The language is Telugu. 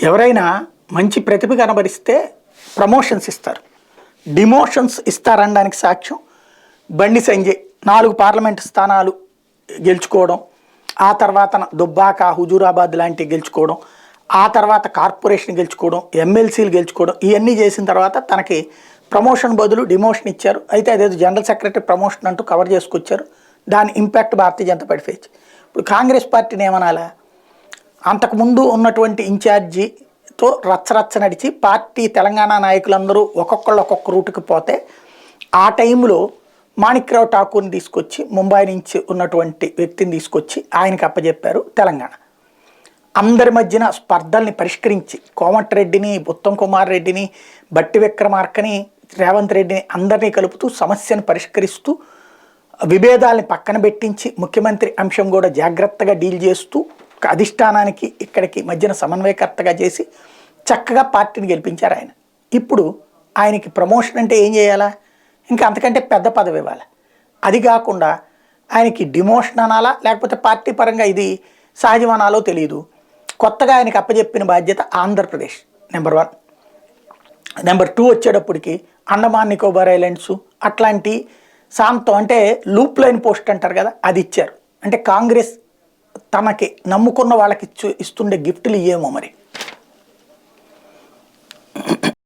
ఎవరైనా మంచి ప్రతిభ కనబరిస్తే ప్రమోషన్స్ ఇస్తారు, డిమోషన్స్ ఇస్తారనడానికి సాక్ష్యం బండి సంజయ్ 4 పార్లమెంటు స్థానాలు గెలుచుకోవడం, ఆ తర్వాత దుబ్బాక హుజూరాబాద్ లాంటివి గెలుచుకోవడం, ఆ తర్వాత కార్పొరేషన్ గెలుచుకోవడం, ఎమ్మెల్సీలు గెలుచుకోవడం, ఇవన్నీ చేసిన తర్వాత తనకి ప్రమోషన్ బదులు డిమోషన్ ఇచ్చారు. అయితే అదేదో జనరల్ సెక్రటరీ ప్రమోషన్ అంటూ కవర్ చేసుకొచ్చారు. దాని impact Bharatiya Janata party face. ఇప్పుడు కాంగ్రెస్ పార్టీని ఏమనాలా, అంతకుముందు ఉన్నటువంటి ఇన్ఛార్జితో రచ్చరచ్చ నడిచి పార్టీ తెలంగాణ నాయకులందరూ ఒక్కొక్క రూటుకి పోతే ఆ టైంలో మాణిక్రావు ఠాకూర్ని తీసుకొచ్చి ముంబై నుంచి ఉన్నటువంటి వ్యక్తిని తీసుకొచ్చి ఆయనకి అప్పచెప్పారు తెలంగాణ. అందరి మధ్యన స్పర్ధల్ని పరిష్కరించి కోమటిరెడ్డిని, ఉత్తమ్ కుమార్ రెడ్డిని, బట్టి విక్రమార్కని, రేవంత్ రెడ్డిని అందరినీ కలుపుతూ సమస్యను పరిష్కరిస్తూ విభేదాలని పక్కన పెట్టించి ముఖ్యమంత్రి అంశం కూడా జాగ్రత్తగా డీల్ చేస్తూ అధిష్టానానికి ఇక్కడికి మధ్యన సమన్వయకర్తగా చేసి చక్కగా పార్టీని గెలిపించారు ఆయన. ఇప్పుడు ఆయనకి ప్రమోషన్ అంటే ఏం చేయాలా, ఇంకా అంతకంటే పెద్ద పదవి ఇవ్వాలి. అది కాకుండా ఆయనకి డిమోషన్ అనాలా లేకపోతే పార్టీ పరంగా ఇది సహజం అనాలో తెలియదు. కొత్తగా ఆయనకి అప్పచెప్పిన బాధ్యత ఆంధ్రప్రదేశ్ నెంబర్ 1. నెంబర్ 2 వచ్చేటప్పటికి అండమాన్ నికోబార్ ఐలాండ్స్ అట్లాంటి సాంతం అంటే లూప్ లైన్ పోస్ట్ అంటారు కదా, అది ఇచ్చారు. అంటే కాంగ్రెస్ తనకి నమ్ముకున్న వాళ్ళకి ఇస్తుండే గిఫ్ట్లు ఇయ్యేమో మరి.